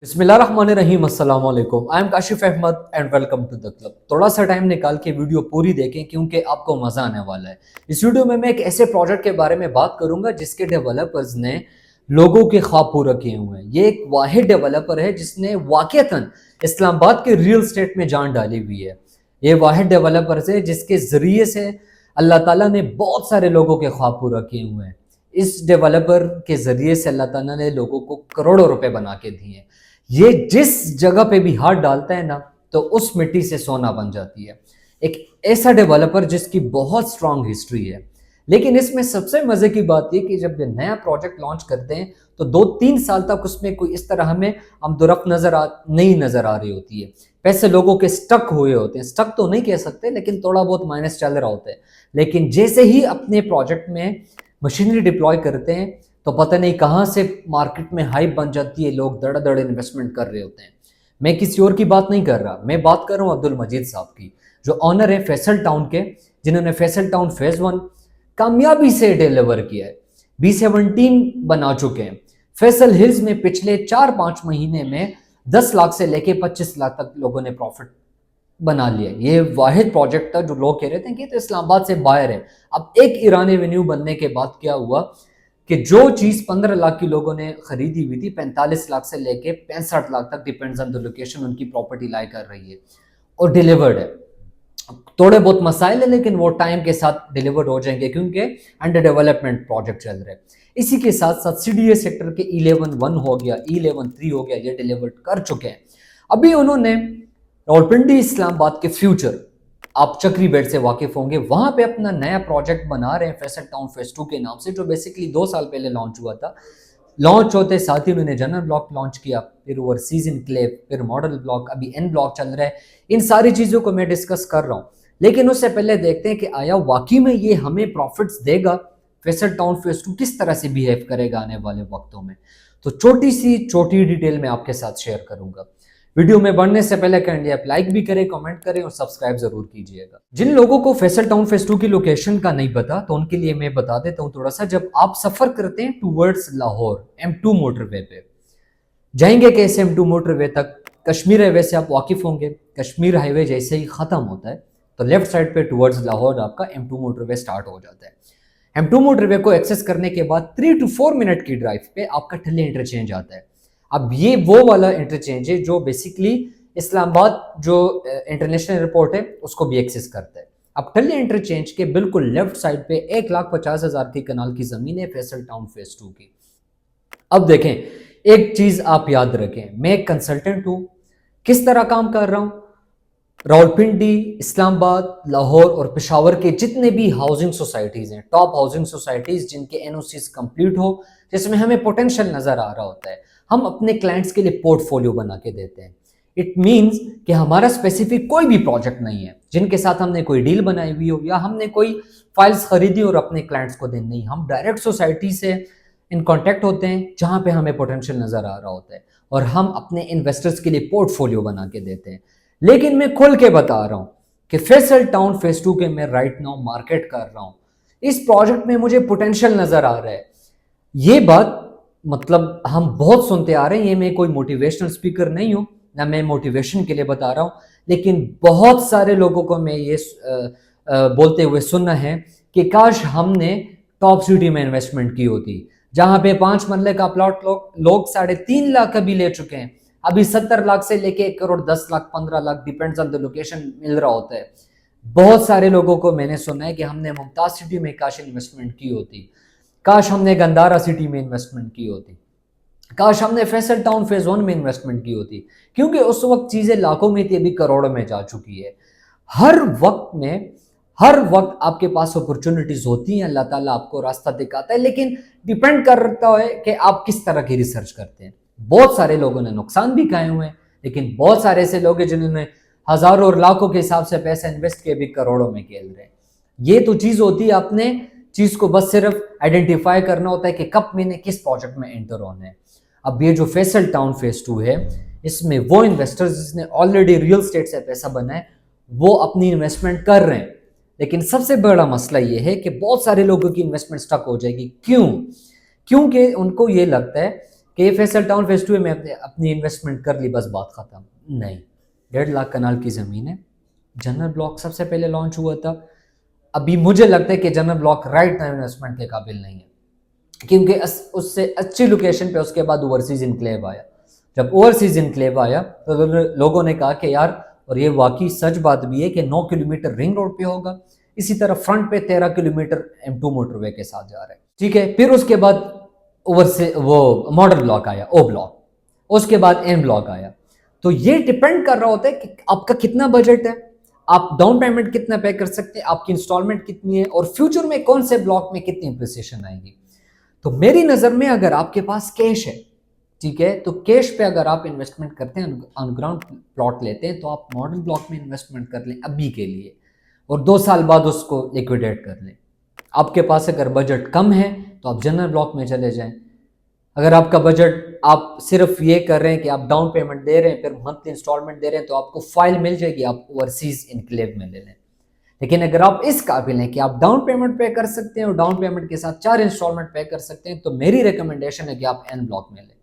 बिस्मिल्लाहिर्रहमानिर्रहीम अस्सलाम वालेकुम। I am Kashif Ahmad and welcome to the club. थोड़ा सा टाइम निकाल के वीडियो पूरी देखें क्योंकि आपको मज़ा आने वाला है। इस वीडियो में मैं एक ऐसे प्रोजेक्ट के बारे में बात करूंगा जिसके डेवलपर्स ने लोगों के ख्वाब पूरा किए हुए हैं। ये एक वाहिद डेवलपर है जिसने वाकईतन इस्लामाबाद के रियल स्टेट में जान डाली हुई है। ये वाहिद डेवलपर है जिसके ज़रिए से अल्लाह ताला ने बहुत सारे लोगों के ख्वाब पूरा किए हुए हैं। इस डेवलपर के ज़रिए से अल्लाह ताला ने लोगों को करोड़ों रुपए बना के दिए हैं। ये जिस जगह पे भी हाथ डालता है ना तो उस मिट्टी से सोना बन जाती है। एक ऐसा डेवलपर जिसकी बहुत स्ट्रांग हिस्ट्री है। लेकिन इसमें सबसे मजे की बात यह कि जब ये नया प्रोजेक्ट लॉन्च करते हैं तो 2-3 साल तक उसमें कोई इस तरह हमें आमदोरफ्त नहीं नजर आ रही होती है। पैसे लोगों के स्टक हुए होते हैं, स्टक तो नहीं कह सकते लेकिन थोड़ा बहुत माइनस चल रहा होता है। लेकिन जैसे ही अपने प्रोजेक्ट में मशीनरी डिप्लॉय करते हैं तो पता नहीं कहां से मार्केट में हाइप बन जाती है, लोग धड़ाधड़ इन्वेस्टमेंट कर रहे होते हैं। मैं किसी और की बात नहीं कर रहा, मैं बात कर रहा हूं अब्दुल मजीद साहब की, जो ऑनर है फैसल टाउन के, जिन्होंने फैसल टाउन फेज 1 कामयाबी से डिलीवर किया है। B17 बना चुके हैं। फैसल हिल्स में पिछले 4-5 महीने में 10 लाख से लेके 25 लाख तक लोगों ने प्रॉफिट बना लिया। ये वाहिद प्रोजेक्ट था जो लोग कह रहे थे कि तो इस्लामाबाद से बाहर है। अब एक ईरान एवेन्यू बनने के बाद क्या हुआ कि जो चीज 15 लाख की लोगों ने खरीदी हुई थी 45 लाख से लेके 65 लाख तक, डिपेंड्स ऑन द लोकेशन, उनकी प्रॉपर्टी लाई कर रही है और डिलीवर्ड है। थोड़े बहुत मसाइल है लेकिन वो टाइम के साथ डिलीवर्ड हो जाएंगे क्योंकि अंडर डेवलपमेंट प्रोजेक्ट चल रहे हैं। इसी के साथ साथ CDA सेक्टर के E11-1 हो गया, E11-3 हो गया, ये डिलीवर्ड कर चुके हैं। अभी उन्होंने रावलपिंडी इस्लामाबाद के फ्यूचर, आप चक्री बेट से वाकिफ होंगे, वहां पे अपना नया प्रोजेक्ट बना रहे हैं फैसल टाउन फेज 2 के नाम से, जो बेसिकली 2 साल पहले लॉन्च हुआ था। लॉन्च होते साथ ही उन्होंने जनरल ब्लॉक लॉन्च किया, फिर ओवरसीज इनक्लेव, फिर मॉडल ब्लॉक, अभी N ब्लॉक चल रहा है। इन सारी चीजों को मैं डिस्कस कर रहा हूं, लेकिन उससे पहले देखते हैं कि आया वाकई में ये हमें प्रॉफिट्स देगा। फैसल टाउन फेज 2 किस तरह से बिहेव करेगा आने वाले वक्तों में, तो छोटी डिटेल में आपके साथ शेयर करूंगा। वीडियो में बढ़ने से पहले काइंडली आप लाइक भी करें, कमेंट करें और सब्सक्राइब जरूर कीजिएगा। जिन लोगों को फैसल टाउन फेज 2 की लोकेशन का नहीं पता तो उनके लिए मैं बता देता हूं थोड़ा सा। जब आप सफर करते हैं टूवर्ड्स लाहौर M2 मोटरवे पे जाएंगे, कैसे M2 मोटरवे तक, कश्मीर हाईवे से आप वाकिफ होंगे। कश्मीर हाईवे जैसे ही खत्म होता है तो लेफ्ट साइड पे टूवर्ड्स लाहौर आपका M2 मोटरवे स्टार्ट हो जाता है। M2 मोटरवे को एक्सेस करने के बाद 3 to 4 मिनट की ड्राइव पे आपका ठल्ले इंटरचेंज आता है। अब ये वो वाला इंटरचेंज है जो बेसिकली इस्लामाबाद जो इंटरनेशनल एयरपोर्ट है उसको भी एक्सेस करता है। अब ठल्ले इंटरचेंज के बिल्कुल लेफ्ट साइड पे 1,50,000 की कनाल की जमीन है फैसल टाउन फेज 2 की। अब देखें, एक चीज आप याद रखें, मैं एक कंसल्टेंट हूं, किस तरह काम कर रहा हूं। रावलपिंडी, इस्लामाबाद, लाहौर और पेशावर के जितने भी हाउसिंग सोसाइटीज हैं, टॉप हाउसिंग सोसाइटीज जिनके NOCs कंप्लीट हो, जिसमें हमें पोटेंशियल नजर आ रहा होता है, हम अपने क्लाइंट्स के लिए पोर्टफोलियो बना के देते हैं। इट मींस कि हमारा स्पेसिफिक कोई भी प्रोजेक्ट नहीं है जिनके साथ हमने कोई डील बनाई हुई हो या हमने कोई फाइल्स खरीदी और अपने क्लाइंट्स को देनी। नहीं, हम डायरेक्ट सोसाइटी से इन कांटेक्ट होते हैं जहां पे हमें पोटेंशियल नजर आ रहा होता है और हम अपने इन्वेस्टर्स के लिए पोर्टफोलियो बना के देते हैं। लेकिन मैं खुल के बता रहा हूं कि फैसल टाउन फेज 2 के मैं राइट नाउ मार्केट कर रहा हूं। इस प्रोजेक्ट में मुझे पोटेंशियल नजर आ रहा है। ये बात मतलब हम बहुत सुनते आ रहे हैं, ये मैं कोई मोटिवेशनल स्पीकर नहीं हूं, ना मैं मोटिवेशन के लिए बता रहा हूं, लेकिन बहुत सारे लोगों को मैं ये बोलते हुए सुनना है कि काश हमने टॉप सिटी में इन्वेस्टमेंट की होती, जहां पे 5 मरले का प्लॉट लोग 3.5 लाख अभी ले चुके हैं। अभी 70 लाख से लेके 1 crore 10 lakh 15 lakh depends on the location मिल रहा होता है। बहुत सारे लोगों को मैंने सुना है कि हमने मुमताज सिटी में काश इन्वेस्टमेंट की होती, काश हमने गंदारा सिटी में इन्वेस्टमेंट की होती, काश हमने फैसल टाउन फेज 1 में इन्वेस्टमेंट की होती, क्योंकि उस वक्त चीजें लाखों में थी, अभी करोड़ों में जा चुकी है। हर वक्त आपके पास अपॉर्चुनिटीज होती हैं, अल्लाह ताला आपको रास्ता दिखाता है, लेकिन डिपेंड करता है कि आप किस तरह की रिसर्च करते हैं। बहुत सारे लोगों ने नुकसान भी खाए हुए हैं, लेकिन बहुत सारे ऐसे लोग हैं जिन्होंने हजारों और लाखों के हिसाब से पैसा इन्वेस्ट किए, भी करोड़ों में खेल रहे हैं। ये तो चीज होती है, अपने चीज को बस सिर्फ आइडेंटिफाई करना होता है कि कब मैंने किस प्रोजेक्ट में एंटर होना है। अब ये जो फैसल टाउन फेज 2 है, इसमें वो इन्वेस्टर्स जिसने ऑलरेडी रियल स्टेट से पैसा बनाए वो अपनी इन्वेस्टमेंट कर रहे हैं। लेकिन सबसे बड़ा मसला ये है कि बहुत सारे लोगों की इन्वेस्टमेंट स्टक हो जाएगी। क्यों? क्योंकि उनको ये लगता है कि फैसल टाउन फेज 2 में अपनी इन्वेस्टमेंट कर ली, बस बात खत्म। नहीं, 1.5 लाख कनाल की ज़मीन है, जनरल ब्लॉक सबसे पहले लॉन्च हुआ था। अभी मुझे लगता है कि general block right time investment के काबिल नहीं है, क्योंकि उससे अच्छी लोकेशन पे उसके बाद ओवरसीज इनक्लेव आया। जब ओवरसीज इनक्लेव आया तो लोगों ने कहा कि यार, और ये वाकई सच बात भी है कि 9 किलोमीटर रिंग रोड पे होगा, इसी तरह फ्रंट पे 13 किलोमीटर M2 मोटरवे के साथ जा रहे हैं, ठीक है। फिर उसके बाद ओवर से वो मॉडल ब्लॉक आया, O ब्लॉक, उसके बाद N ब्लॉक आया। तो ये डिपेंड कर रहा होता है कि आपका कितना बजट है, आप डाउन पेमेंट कितना पे कर सकते हैं, आपकी इंस्टॉलमेंट कितनी है, और फ्यूचर में कौन से ब्लॉक में कितनी अप्रिसिएशन आएगी। तो मेरी नज़र में अगर आपके पास कैश है, ठीक है, तो कैश पे अगर आप इन्वेस्टमेंट करते हैं, ऑन ग्राउंड प्लॉट लेते हैं, तो आप मॉडल ब्लॉक में इन्वेस्टमेंट कर लें अभी के लिए, और 2 साल बाद उसको लिक्विडेट कर लें। आपके पास अगर बजट कम है तो आप जनरल ब्लॉक में चले जाएं। अगर आपका बजट, आप सिर्फ ये कर रहे हैं कि आप डाउन पेमेंट दे रहे हैं, फिर मंथली इंस्टॉलमेंट दे रहे हैं, तो आपको फाइल मिल जाएगी, आप ओवरसीज इनक्लेव में ले लें। लेकिन अगर आप इस काबिल हैं कि आप डाउन पेमेंट पे कर सकते हैं और डाउन पेमेंट के साथ 4 इंस्टॉलमेंट पे कर सकते हैं, तो मेरी रिकमेंडेशन है कि आप N ब्लॉक में लें।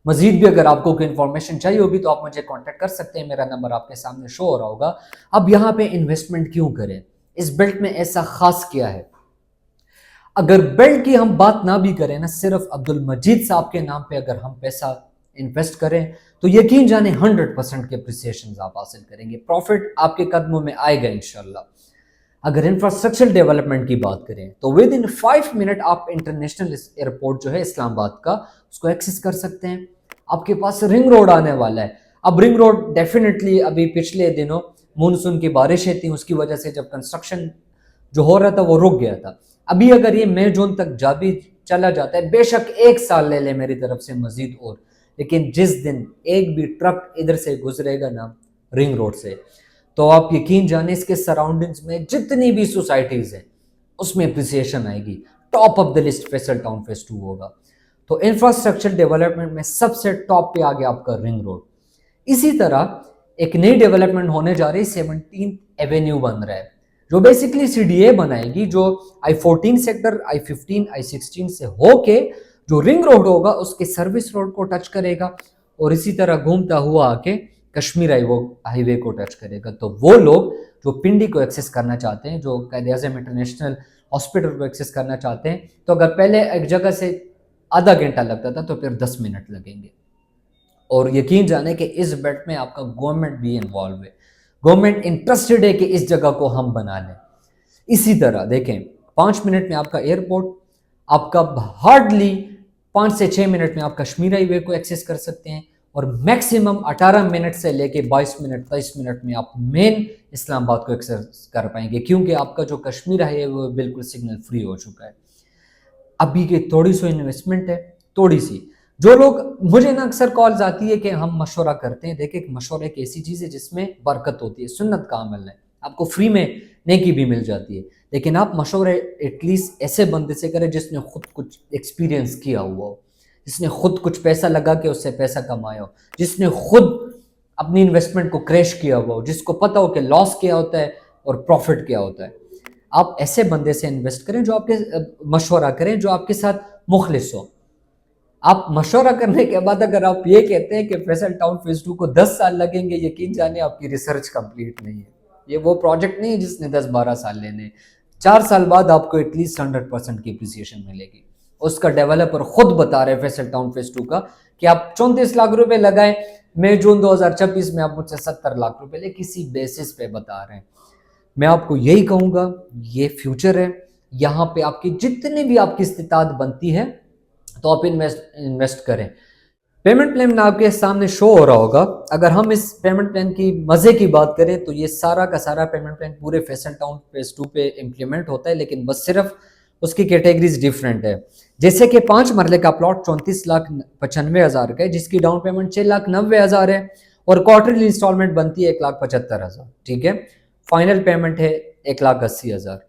मजीद भी अगर आपको कोई इन्फॉर्मेशन चाहिए होगी तो आप मुझे कांटेक्ट कर सकते हैं, मेरा नंबर आपके सामने शो हो रहा होगा। अब यहाँ पे इन्वेस्टमेंट क्यों करें, इस बेल्ट में ऐसा खास क्या है? अगर बेल्ट की हम बात ना भी करें ना, सिर्फ अब्दुल मजीद साहब के नाम पे अगर हम पैसा इन्वेस्ट करें, तो यकीन जाने 100% के अप्रिसिएशन आप हासिल करेंगे, प्रॉफिट आपके कदमों में आएगा इंशाल्लाह। अगर इंफ्रास्ट्रक्चर डेवलपमेंट की बात करें तो विद इन 5 मिनट आप इंटरनेशनल एयरपोर्ट जो है इस्लामाबाद का, उसको एक्सेस कर सकते हैं। आपके पास रिंग रोड आने वाला है। अब रिंग रोड डेफिनेटली, अभी पिछले दिनों मानसून की बारिशें थी, उसकी वजह से जब कंस्ट्रक्शन जो हो रहा था वो रुक गया था। अभी अगर ये मई जून तक जा भी चला जाता है, बेशक 1 साल ले ले मेरी तरफ से मजीद और, लेकिन जिस दिन एक भी ट्रक इधर से गुजरेगा ना रिंग रोड से, तो आप यकीन जाने इसके सराउंडिंग्स में जितनी भी सोसाइटीज हैं उसमें अप्रिसिएशन आएगी। Top of the list Faisal town phase 2 होगा। तो इंफ्रास्ट्रक्चर डेवलपमेंट में सबसे टॉप पे आ गया आपका रिंग रोड। इसी तरह एक नई डेवलपमेंट होने जा रही है, 17th एवेन्यू बन रहा है, जो बेसिकली CDA बनाएगी, जो I-14 सेक्टर, I-15, I-16 से होके जो रिंग रोड होगा उसके सर्विस रोड को टच करेगा, और इसी तरह घूमता हुआ आके कश्मीर हाईवे को टच करेगा। तो वो लोग जो पिंडी को एक्सेस करना चाहते हैं, जो कायद-ए-आज़म इंटरनेशनल हॉस्पिटल को एक्सेस करना चाहते हैं, तो अगर पहले एक जगह से आधा घंटा लगता था तो फिर 10 मिनट लगेंगे। और यकीन जाने कि इस बेल्ट में आपका गवर्नमेंट भी इन्वॉल्व है, गवर्नमेंट इंटरेस्टेड है कि इस जगह को हम बना लें। इसी तरह देखें, 5 मिनट में आपका एयरपोर्ट, आपका हार्डली 5 से 6 मिनट में आप कश्मीर हाईवे को एक्सेस कर सकते हैं, और मैक्सिमम 18 मिनट से लेके 22 मिनट 23 मिनट में आप मेन इस्लामाबाद को एक्सेस कर पाएंगे, क्योंकि आपका जो कश्मीर है वो बिल्कुल सिग्नल फ्री हो चुका है। अभी की थोड़ी सी इन्वेस्टमेंट है, थोड़ी सी, जो लोग, मुझे ना अक्सर कॉल्स आती है कि हम मशवरा करते हैं। देखिए, मशवरा एक ऐसी चीज़ है जिसमें बरकत होती है, सुन्नत का अमल है, आपको फ्री में नेकी भी मिल जाती है, लेकिन आप मशवरा एटलीस्ट ऐसे बंदे से करें जिसने खुद कुछ एक्सपीरियंस किया हुआ हो, जिसने खुद कुछ पैसा लगा के उससे पैसा कमाया हो, जिसने खुद अपनी इन्वेस्टमेंट को क्रैश किया हुआ हो, जिसको पता हो कि लॉस क्या होता है और प्रॉफिट क्या होता है। आप ऐसे बंदे से इन्वेस्ट करें, जो आपके मशवरा करें, जो आपके साथ मुखलिस हो। आप मशवरा करने के बाद अगर आप ये कहते हैं कि फैसल टाउन फेज 2 को 10 साल लगेंगे, यकीन जाने आपकी रिसर्च कंप्लीट नहीं है। ये वो प्रोजेक्ट नहीं है जिसने 10-12 साल लेने। 4 साल बाद आपको एटलीस्ट 100% की अप्रिसिएशन मिलेगी। उसका डेवलपर खुद बता रहे हैं फैसल टाउन फेज 2 का कि आप 34 लाख रुपए लगाएं, मई जून 2026 में आप मुझसे 70 लाख रुपए ले, किसी बेसिस पे बता रहे हैं। मैं आपको यही कहूंगा, ये फ्यूचर है, यहाँ पे आपकी जितनी भी आपकी इस्तिताद बनती है तो आप इन्वेस्ट करें। पेमेंट प्लान आपके सामने शो हो रहा होगा। अगर हम इस पेमेंट प्लान की मजे की बात करें तो ये सारा का सारा पेमेंट प्लान पूरे फैसल टाउन फेज 2 पे इम्प्लीमेंट होता है, लेकिन बस सिर्फ उसकी कैटेगरीज डिफरेंट है। जैसे कि 5 मरले का प्लॉट 34,95,000 का है, जिसकी डाउन पेमेंट 6,90,000 है, और क्वार्टरली इंस्टॉलमेंट बनती है 1,75,000, ठीक है। फाइनल पेमेंट है 1,80,000।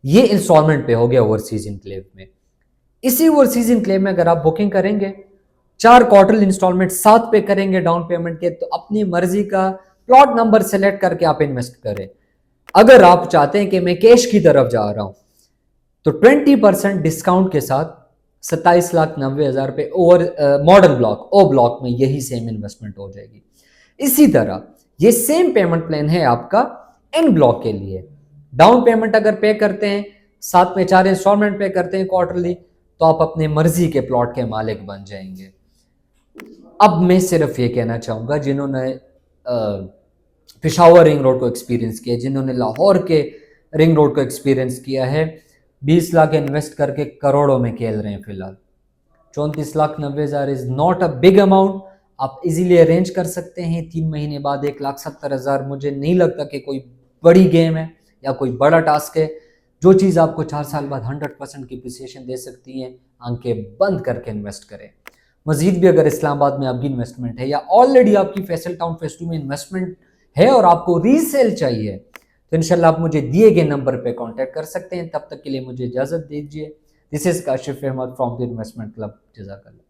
ये इंस्टॉलमेंट पे हो गया ओवरसीज इनक्लेव में। इसी ओवरसीज इनक्लेव में अगर आप बुकिंग करेंगे, 4 क्वार्टरली इंस्टॉलमेंट 7 पे करेंगे डाउन पेमेंट के, तो अपनी मर्जी का प्लॉट नंबर सेलेक्ट करके आप इन्वेस्ट करें। अगर आप चाहते हैं कि मैं कैश की तरफ जा रहा हूं, तो 20% डिस्काउंट के साथ 27,90,000 पे ओवर मॉडल ब्लॉक ओ ब्लॉक में यही सेम इन्वेस्टमेंट हो जाएगी। इसी तरह ये सेम पेमेंट प्लान है आपका एन ब्लॉक के लिए। डाउन पेमेंट अगर पे करते हैं, साथ में 4 इंस्टॉलमेंट पे करते हैं क्वार्टरली, तो आप अपने मर्जी के प्लॉट के मालिक बन जाएंगे। अब मैं सिर्फ ये कहना चाहूँगा जिन्होंने पेशावर रिंग रोड को एक्सपीरियंस किया, जिन्होंने लाहौर के रिंग रोड को एक्सपीरियंस किया है, 20 लाख इन्वेस्ट करके करोड़ों में खेल रहे हैं फिलहाल। 34,90,000 is not a big amount, आप इजीली अरेंज कर सकते हैं। 3 महीने बाद 1,70,000 मुझे नहीं लगता कि कोई बड़ी गेम है या कोई बड़ा टास्क है। जो चीज़ आपको 4 साल बाद 100% की अप्रिसिएशन दे सकती है, आंखें बंद करके इन्वेस्ट करें। मजीद भी अगर इस्लामाबाद में आपकी इन्वेस्टमेंट है या ऑलरेडी आपकी फैसल टाउन फेज 2 में इन्वेस्टमेंट है और आपको रीसेल चाहिए, तो इंशाल्लाह आप मुझे दिए गए नंबर पे कांटेक्ट कर सकते हैं। तब तक के लिए मुझे इजाज़त दीजिए। This is Kashif Ahmad from the investment club. जज़ाकल्लाह।